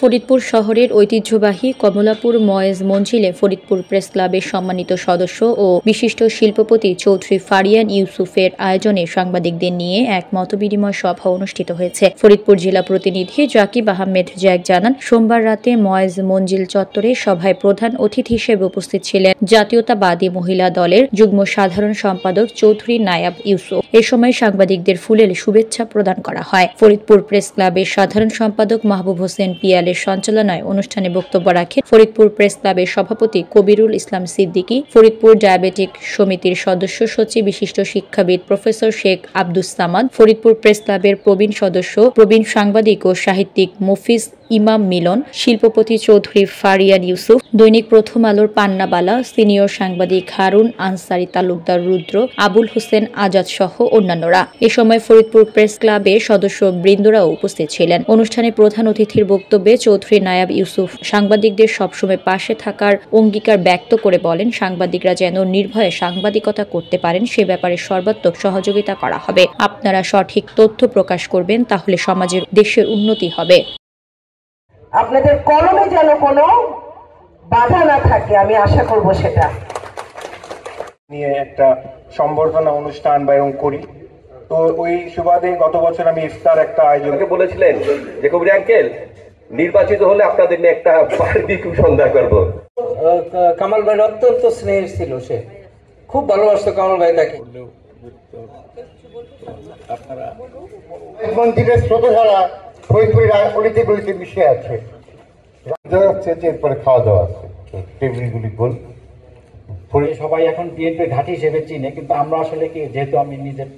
ফরিদপুর শহরের ঐতিহ্যবাহী কমলাপুর ময়েজ মঞ্জিলে ফরিদপুর প্রেস ক্লাবের সম্মানিত সদস্য ও বিশিষ্ট শিল্পপতি চৌধুরী ফারিয়ান ইউসুফের আয়োজনে সাংবাদিকদের নিয়ে এক মতবিনিময় সভা অনুষ্ঠিত হয়েছে। ফরিদপুর জেলা প্রতিনিধি জাকিব আহমেদ জ্যাক জানান, সোমবার রাতে ময়েজ মঞ্জিল চত্বরে সভায় প্রধান অতিথি হিসেবে উপস্থিত ছিলেন জাতীয়তাবাদী মহিলা দলের যুগ্ম সাধারণ সম্পাদক চৌধুরী নায়াব ইউসুফ। এ সময় সাংবাদিকদের ফুলেল শুভেচ্ছা প্রদান করা হয়। ফরিদপুর প্রেস ক্লাবের সাধারণ সম্পাদক মাহবুব হোসেন পিয়ালের সঞ্চালনায় অনুষ্ঠানে বক্তব্য রাখেন ফরিদপুর প্রেস ক্লাবের সভাপতি কবিরুল ইসলাম সিদ্দিকী, ফরিদপুর ডায়াবেটিক সমিতির সদস্য সচিব বিশিষ্ট শিক্ষাবিদ প্রফেসর শেখ আব্দুস সামাদ, ফরিদপুর প্রেস ক্লাবের প্রবীণ সদস্য, প্রবীণ সাংবাদিক ও সাহিত্যিক মফিজ ইমাম মিলন, শিল্পপতি চৌধুরী ফারিয়ান ইউসুফ, দৈনিক প্রথম আলোর পান্নাবালা, সিনিয়র সাংবাদিক হারুন আনসারি তালুকদার রুদ্র, আবুল হোসেন আজাদ সহ অন্যান্যরা। এ সময় ফরিদপুর প্রেস ক্লাবের সদস্য বৃন্দরাও উপস্থিত ছিলেন। অনুষ্ঠানে প্রধান অতিথির বক্তব্যে চৌধুরী নায়াব ইউসুফ সাংবাদিকদের সবসময় পাশে থাকার অঙ্গীকার ব্যক্ত করে বলেন, সাংবাদিকরা যেন নির্ভয়ে সাংবাদিকতা করতে পারেন সে ব্যাপারে সর্বাত্মক সহযোগিতা করা হবে। আপনারা সঠিক তথ্য প্রকাশ করবেন, তাহলে সমাজের দেশের উন্নতি হবে। আপনাদের কলমে যেন কোনো বাধা না থাকে, আমি আশা করব সেটা নিয়ে একটা সম্বর্ধনা অনুষ্ঠান এবং করি। তো ওই সুবাদে গত বছর আমি ইফতার একটা আয়োজন বলেছিলেন যে কবির আঙ্কেল নির্বাচিত হলে আপনাদের নিয়ে একটা বারবিকিউ সন্ধ্যা করব। কামাল ভাই অত্যন্ত স্নেহের ছিল, সে খুব ভালোবাসতো কামাল ভাই তাকে। আপনারা মন্দিরের স্রোতধারা ফরিদপুরের অলিতে গলিতে মিশে আছে, এরপরে খাওয়া দাওয়া আছে, টেবিলগুলি গোল। সবাই এখন বিএনপি ঘাঁটি হিসেবে চিনে, কিন্তু আমরা আসলে কি, যেহেতু আমি নিজের